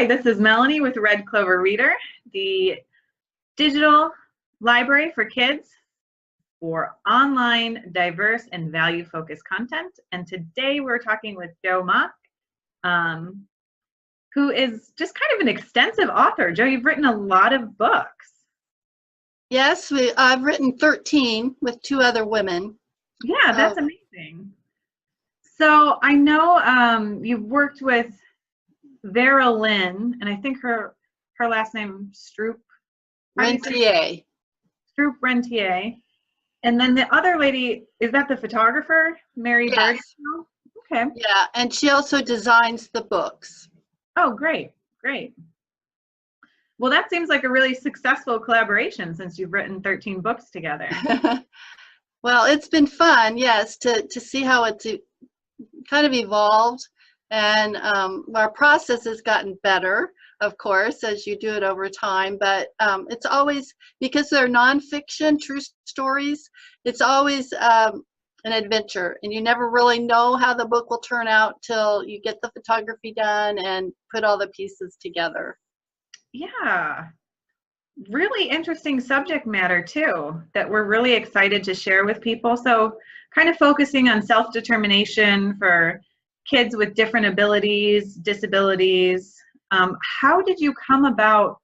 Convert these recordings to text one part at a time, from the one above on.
Hi, this is Melanie with Red Clover Reader, the digital library for kids for online, diverse, and value-focused content. And today we're talking with Jo Mach, who is just kind of an extensive author. Jo, you've written a lot of books. Yes, I've written 13 with 2 other women. Yeah, that's amazing. So I know you've worked with Vera Lynn, and I think her last name Stroup-Rentier. Stroup-Rentier. And then the other lady, is that the photographer, Mary Yes. Birdswell? Okay. Yeah, and she also designs the books. Oh, great, great. Well, that seems like a really successful collaboration since you've written 13 books together. Well, it's been fun, yes, to see how it's kind of evolved, and our process has gotten better, of course, as you do it over time, but it's always, because they're nonfiction, true stories, it's always an adventure, and you never really know how the book will turn out till you get the photography done and put all the pieces together. Yeah, really interesting subject matter too, that we're really excited to share with people. So kind of focusing on self-determination for kids with different abilities, disabilities. How did you come about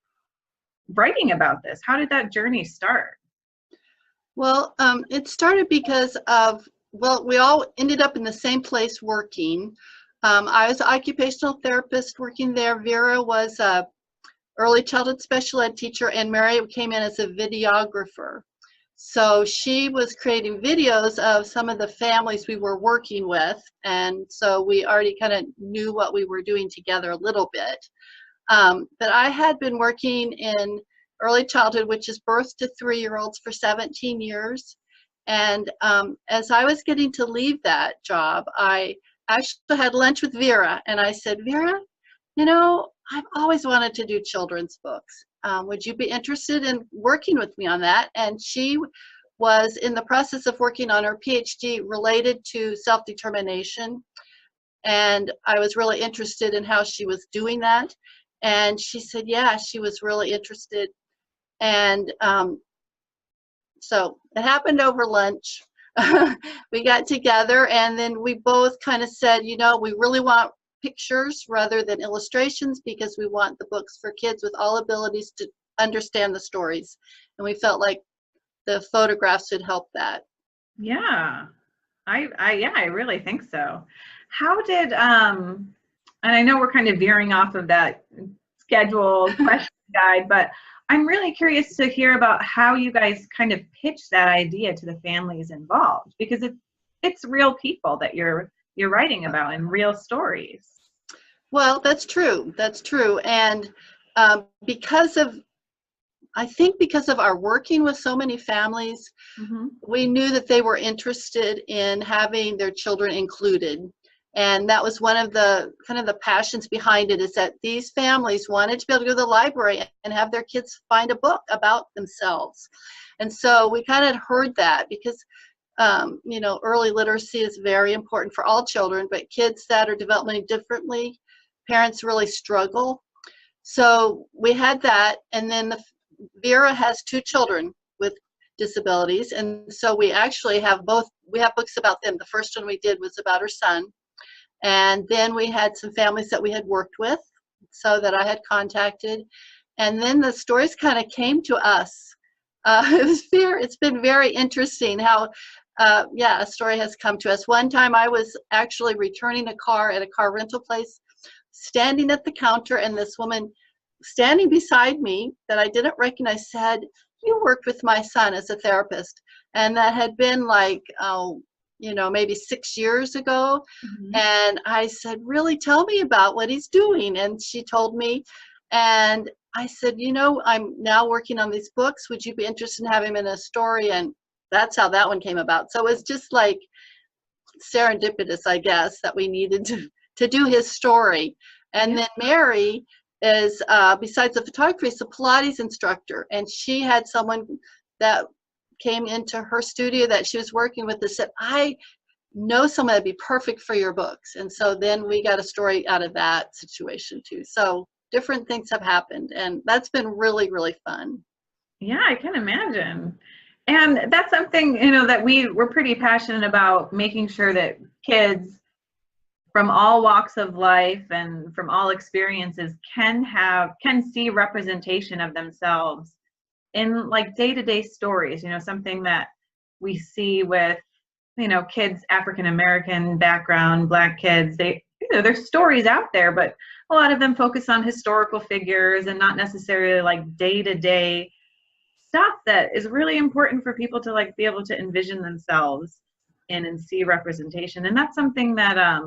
writing about this? How did that journey start? Well, it started because of, well, we all ended up in the same place working. I was an occupational therapist working there. Vera was a early childhood special ed teacher, and Mary came in as a videographer. So she was creating videos of some of the families we were working with, and so we already kind of knew what we were doing together a little bit. But I had been working in early childhood, which is birth to 3-year-olds, for 17 years. And as I was getting to leave that job, I actually had lunch with Vera, and I said, Vera, you know, I've always wanted to do children's books. Would you be interested in working with me on that? And she was in the process of working on her PhD related to self-determination. And I was really interested in how she was doing that. And she said, yeah, she was really interested. And so it happened over lunch. We got together, and then we both kind of said, you know, we really want pictures rather than illustrations, because we want the books for kids with all abilities to understand the stories, and we felt like the photographs would help that. Yeah, I really think so. How did and I know we're kind of veering off of that scheduled question guide, but I'm really curious to hear about how you guys kind of pitched that idea to the families involved, because it's real people that you're writing about and real stories. Well, that's true. That's true. And I think because of our working with so many families, we knew that they were interested in having their children included. And that was one of the kind of the passions behind it, is that these families wanted to be able to go to the library and have their kids find a book about themselves. And so we kind of heard that, because you know, early literacy is very important for all children, but kids that are developing differently, parents really struggle. So we had that, and then Vera has 2 children with disabilities, and so we actually have we have books about them. The first one we did was about her son, and then we had some families that we had worked with, so that I had contacted, and then the stories kind of came to us. It's been very interesting how yeah, a story has come to us. One time I was actually returning a car at a car rental place, standing at the counter, and this woman standing beside me that I didn't recognize said, you worked with my son as a therapist. And that had been like, you know, maybe 6 years ago. And I said, really, tell me about what he's doing. And she told me, and I said, you know, I'm now working on these books. Would you be interested in having him in a story? And that's how that one came about. So it's just like serendipitous, I guess, that we needed to do his story. And then Mary is, besides the photography, is a Pilates instructor. And she had someone that came into her studio that she was working with that said, I know someone that'd be perfect for your books. And so then we got a story out of that situation too. So different things have happened, and that's been really, really fun. Yeah, I can imagine. And that's something, you know, that we're pretty passionate about, making sure that kids from all walks of life and from all experiences can see representation of themselves in like day-to-day stories, you know, something that we see with, you know, kids, African American background, Black kids, you know, there's stories out there, but a lot of them focus on historical figures and not necessarily like day-to-day stuff that is really important for people to like be able to envision themselves in and see representation. And that's something that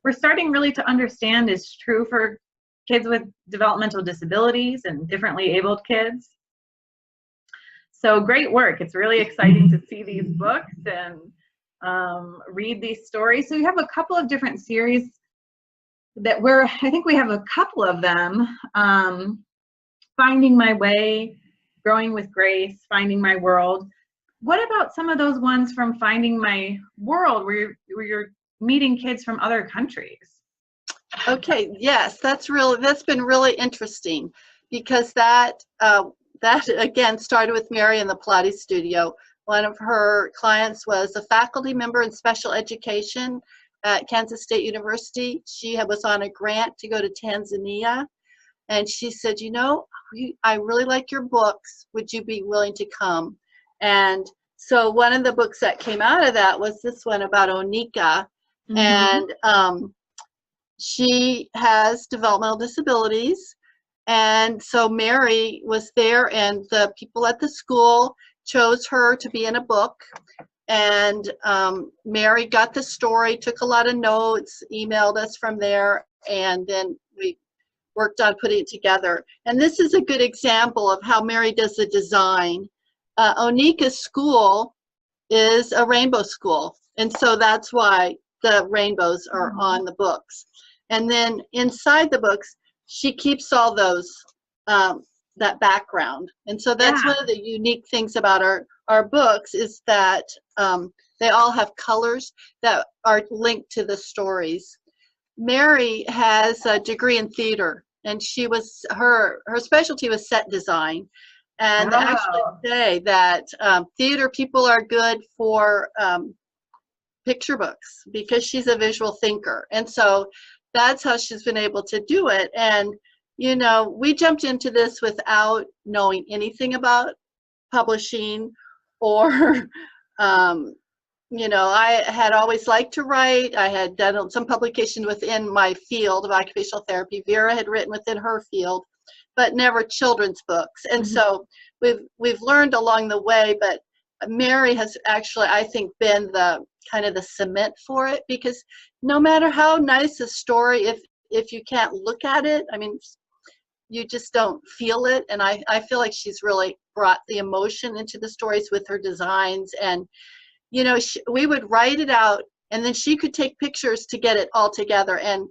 we're starting really to understand is true for kids with developmental disabilities and differently abled kids. So great work. It's really exciting to see these books and read these stories. So you have a couple of different series that I think we have a couple of them. Finding My Way, Growing with Grace, Finding My World. What about some of those ones from Finding My World where you're meeting kids from other countries? Okay, yes, that's been really interesting, because that again started with Mary in the Pilates studio. One of her clients was a faculty member in special education at Kansas State University. She was on a grant to go to Tanzania, and she said, you know, I really like your books. Would you be willing to come? And so one of the books that came out of that was this one about Onika. Mm-hmm. And she has developmental disabilities. And so Mary was there, and the people at the school chose her to be in a book. And Mary got the story, took a lot of notes, emailed us from there, and then we worked on putting it together. And this is a good example of how Mary does the design. Onika's school is a rainbow school, and so that's why the rainbows are on the books. And then inside the books, she keeps all those, that background. And so that's one of the unique things about our books, is that they all have colors that are linked to the stories. Mary has a degree in theater, and her specialty was set design. And I actually say that theater people are good for picture books, because she's a visual thinker. And so that's how she's been able to do it. And, you know, we jumped into this without knowing anything about publishing or, you know, I had always liked to write. I had done some publication within my field of occupational therapy. Vera had written within her field, but never children's books. And so we've learned along the way, but Mary has actually, I think, been the kind of the cement for it, because no matter how nice a story, if you can't look at it, I mean, you just don't feel it. And I feel like she's really brought the emotion into the stories with her designs. And, you know, we would write it out, and then she could take pictures to get it all together. And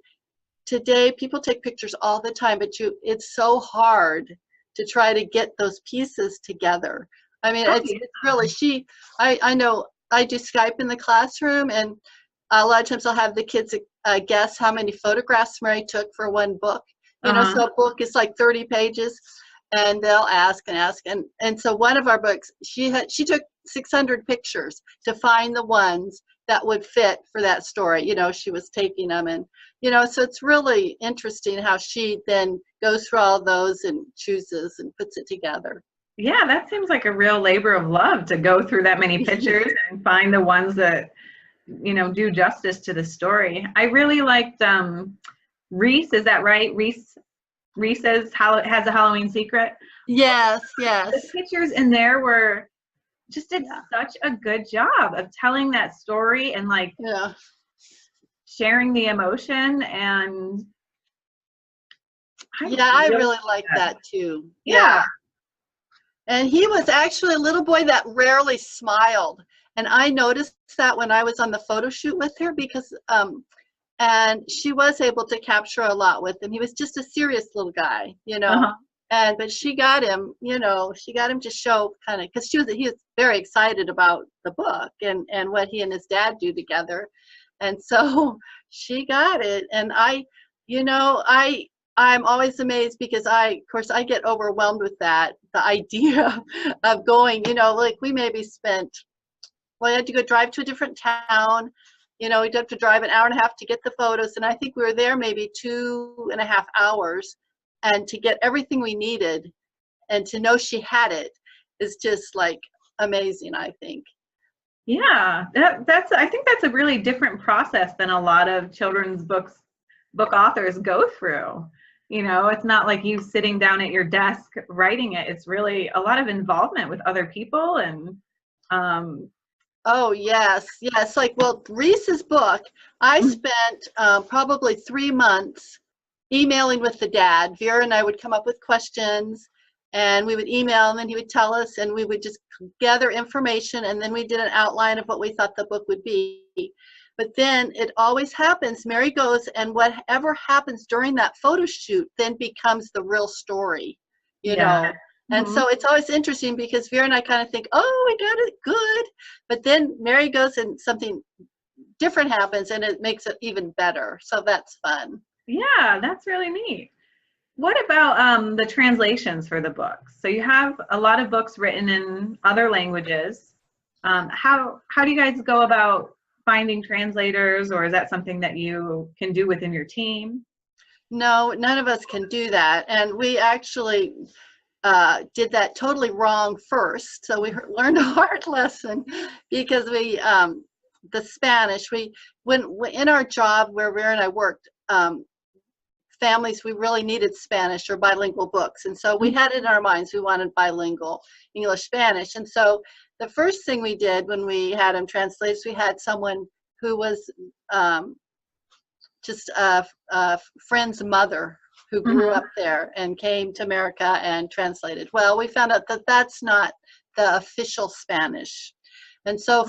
today, people take pictures all the time, but it's so hard to try to get those pieces together. I mean, it's really, I know I do Skype in the classroom, and a lot of times I'll have the kids guess how many photographs Mary took for one book. You know, so a book is like 30 pages, and they'll ask and ask. And so one of our books, she took 600 pictures to find the ones that would fit for that story. You know, she was taking them, and, you know, so it's really interesting how she then goes through all those and chooses and puts it together. Yeah, that seems like a real labor of love, to go through that many pictures and find the ones that, you know, do justice to the story. I really liked Reese, is that right? Reese has a Halloween secret. Yes, yes. The pictures in there just did such a good job of telling that story and like sharing the emotion. And I really like that too. Yeah. And he was actually a little boy that rarely smiled. And I noticed that when I was on the photo shoot with her, because and she was able to capture a lot with him. He was just a serious little guy, you know. But she got him, you know, to show kind of, because he was very excited about the book and what he and his dad do together. And so she got it. And I'm always amazed because of course, I get overwhelmed with that. The idea of going, like we maybe spent, well, I had to go drive to a different town. We'd have to drive an hour and a half to get the photos. And I think we were there maybe 2.5 hours. And to get everything we needed and to know she had it is just like amazing, I think. Yeah, I think that's a really different process than a lot of children's book authors go through. It's not like you sitting down at your desk writing it. It's really a lot of involvement with other people and oh yes, like, well, Reese's book, I spent probably 3 months emailing with the dad. Vera and I would come up with questions and we would email, and then he would tell us, and we would just gather information, and then we did an outline of what we thought the book would be. But then it always happens, Mary goes, and whatever happens during that photo shoot then becomes the real story, Yeah. And so it's always interesting because Vera and I kind of think, oh, we got it good. But then Mary goes and something different happens and it makes it even better. So that's fun. Yeah, that's really neat. What about the translations for the books? So you have a lot of books written in other languages. How do you guys go about finding translators, or is that something that you can do within your team? No, none of us can do that. And we actually did that totally wrong first. So we learned a hard lesson because the Spanish, when in our job where Vera and I worked, families, we really needed Spanish or bilingual books. And so we had it in our minds, we wanted bilingual English, Spanish. And so the first thing we did when we had them translated, we had someone who was just a friend's mother who grew up there and came to America and translated. Well, we found out that that's not the official Spanish. And so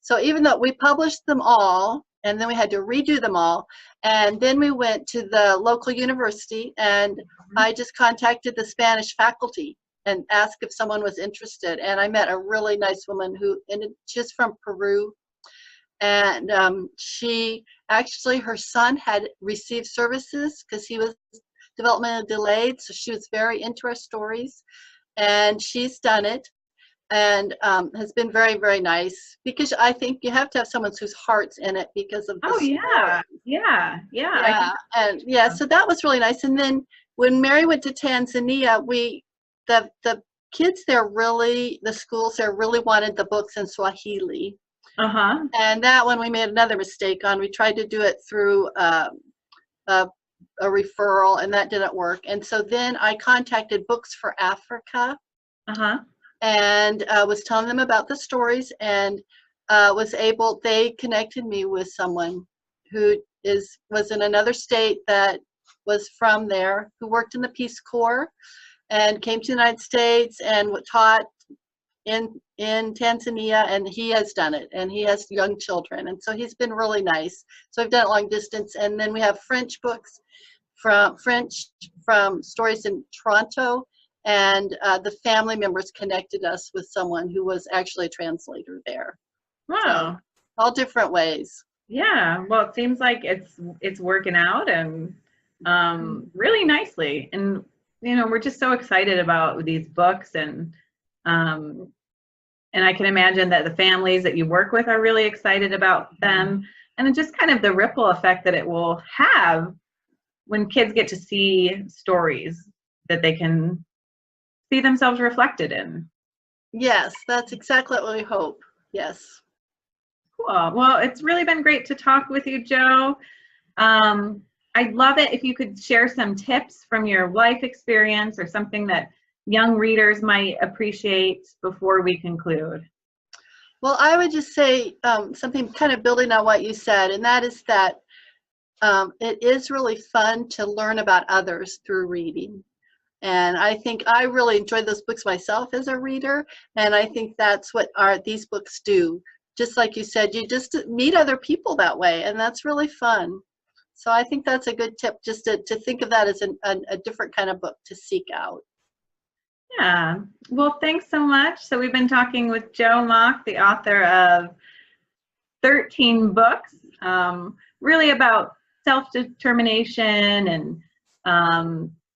so even though we published them all, and then we had to redo them all, and then we went to the local university, and I just contacted the Spanish faculty and asked if someone was interested. And I met a really nice woman she's from Peru, and she actually, her son had received services because he was developmentally delayed, so she was very into our stories, and she's done it. And has been very, very nice, because I think you have to have someone whose heart's in it because of the story. So that was really nice. And then when Mary went to Tanzania, the kids there the schools there really wanted the books in Swahili. And that one we made another mistake on. We tried to do it through a referral, and that didn't work. And so then I contacted Books for Africa. And was telling them about the stories, and they connected me with someone who was in another state that was from there, who worked in the Peace Corps and came to the United States and taught in Tanzania, and he has done it, and he has young children, and so he's been really nice. So I've done it long distance. And then we have French books from stories in Toronto. And the family members connected us with someone who was actually a translator there. Wow. So, all different ways. Yeah. Well, it seems like it's working out, and really nicely. And we're just so excited about these books, and I can imagine that the families that you work with are really excited about them, and then just kind of the ripple effect that it will have when kids get to see stories that they can see themselves reflected in. Yes, that's exactly what we hope. Yes. Cool. Well, it's really been great to talk with you, Jo. I'd love it if you could share some tips from your life experience, or something that young readers might appreciate before we conclude. Well, I would just say something kind of building on what you said, and that is that it is really fun to learn about others through reading. And I think I really enjoyed those books myself as a reader, and I think that's what these books do. Just like you said, you just meet other people that way, and that's really fun. So I think that's a good tip, just to think of that as a different kind of book to seek out. Yeah. Well, thanks so much. So we've been talking with Jo Mach, the author of 13 books, really about self-determination and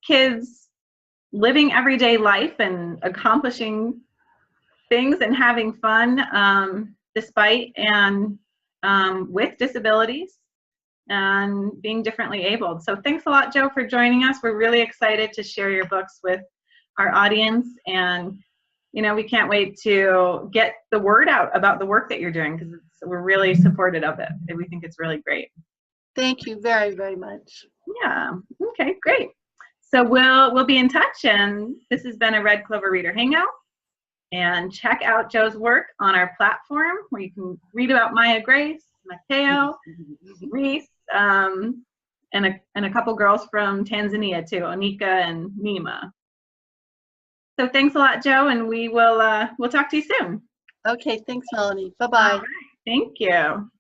kids living everyday life and accomplishing things and having fun despite and with disabilities and being differently abled. So thanks a lot, Jo, for joining us. We're really excited to share your books with our audience, and we can't wait to get the word out about the work that you're doing, because we're really supportive of it, and we think it's really great. Thank you very, very much. Yeah. Okay, great. So we'll be in touch, and this has been a Red Clover Reader Hangout. And check out Jo's work on our platform, where you can read about Maya Grace, Mateo, Reese, and a couple girls from Tanzania too, Onika and Nima. So thanks a lot, Jo, and we'll talk to you soon. Okay, thanks, Melanie. Bye-bye. All right. Thank you.